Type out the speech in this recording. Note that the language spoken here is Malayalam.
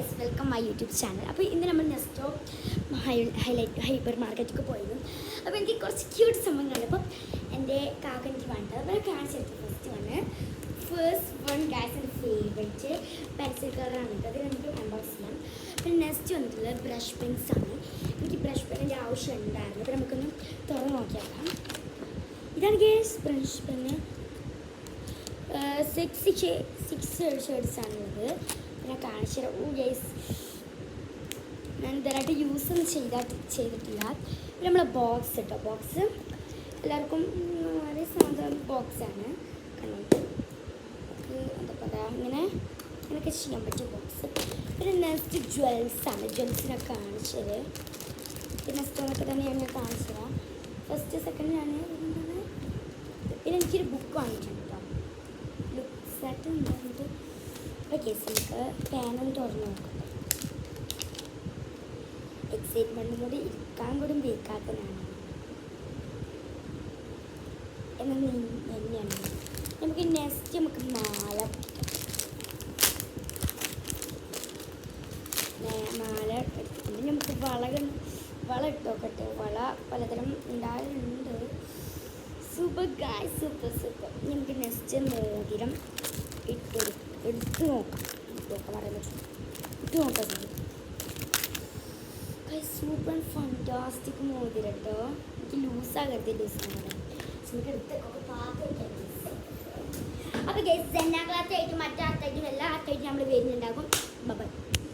Guys, welcome my YouTube channel. അപ്പോൾ ഇന്ന് നമ്മൾ നെസ്റ്റോ ഹൈപ്പർ മാർക്കറ്റിലേക്ക് പോയിരുന്നു. അപ്പോൾ എനിക്ക് കുറച്ച് ക്യൂട്ട് സംഭവം കണ്ടപ്പോൾ എൻ്റെ കാക്ക എനിക്ക് വേണ്ടത് അപ്പോൾ കാണിച്ചെടുത്തു. ഫസ്റ്റ് വൺ ഗൈസ് എൻ്റെ ഫേവറേറ്റ് പെൻസിൽ കളറാണ്. അത് നമുക്ക് അൺബോക്സ് ചെയ്യാം. പിന്നെ നെക്സ്റ്റ് വന്നിട്ടുള്ളത് ബ്രഷ് പെൻസ് ആണ്. എനിക്ക് ബ്രഷ് പെന്നിൻ്റെ ആവശ്യം ഉണ്ടായിരുന്നു. അപ്പോൾ നമുക്കൊന്ന് തുറന്ന് നോക്കിയാക്കാം. ഇതാണ് ഗൈസ് ബ്രഷ് പെന്ന്. 6 ഷെയ്ഡ്സ് ആണുള്ളത്. ഞാൻ കാണിച്ചു തരാം. ഗൈസ് ഞാൻ ഇതായിട്ട് യൂസ് ഒന്നും ചെയ്തിട്ടില്ല. പിന്നെ നമ്മളെ ബോക്സ് കേട്ടോ, ബോക്സ് എല്ലാവർക്കും വളരെ സാധാരണ ബോക്സാണ്. കണ്ടോ, എന്താ പറയുക, ഇങ്ങനെയൊക്കെ ചെയ്യാൻ പറ്റിയ ബോക്സ്. പിന്നെ നെക്സ്റ്റ് ജ്വൽസാണ്. ജ്വൽസിനൊക്കെ കാണിച്ചത്. പിന്നെ സ്റ്റോണൊക്കെ തന്നെയാണ് ഞാൻ കാണിച്ചു തരാം. ഫസ്റ്റ് സെക്കൻഡ് ഞാൻ പിന്നെ എനിക്കൊരു ബുക്ക് വാങ്ങിച്ചിട്ടുണ്ട് കേട്ടോ. ലുക്ക് സെറ്റ് ഉണ്ടായിട്ട് ഓക്കെ. നമുക്ക് പാനൊന്ന് തുറന്ന് നോക്കാം. എക്സൈറ്റ്മെൻറ്റും കൂടി ഇരിക്കാൻ കൂടി വെക്കാത്തതാണ് എന്ന് തന്നെയാണ്. നമുക്ക് നെക്സ്റ്റ് മാല എടുത്തിട്ടുണ്ട്. നമുക്ക് വള ഇട്ട് നോക്കട്ടെ. വള പലതരം ഉണ്ടാകുന്നുണ്ട്. സൂപ്പർ ഗായ്, സൂപ്പർ. നമുക്ക് നെക്സ്റ്റ് മോതിരം എടുത്ത് നോക്കാം. ഇട്ട് നോക്കാം. സൂപ്പർ ഫണ്ടാസ്റ്റിക് മോതിരം കേട്ടോ. എനിക്ക് ലൂസാകരുത്. ലൂസാകണം നമുക്ക് എടുത്തൊക്കെ പാത്രമൊക്കെ. അപ്പോൾ ഗൈസ്, ജന്നാ ക്ലാത്തായിട്ടും മറ്റാർത്തായിട്ടും എല്ലാ ആർത്തായിട്ടും നമ്മൾ വരുന്നുണ്ടാകും. ബൈ.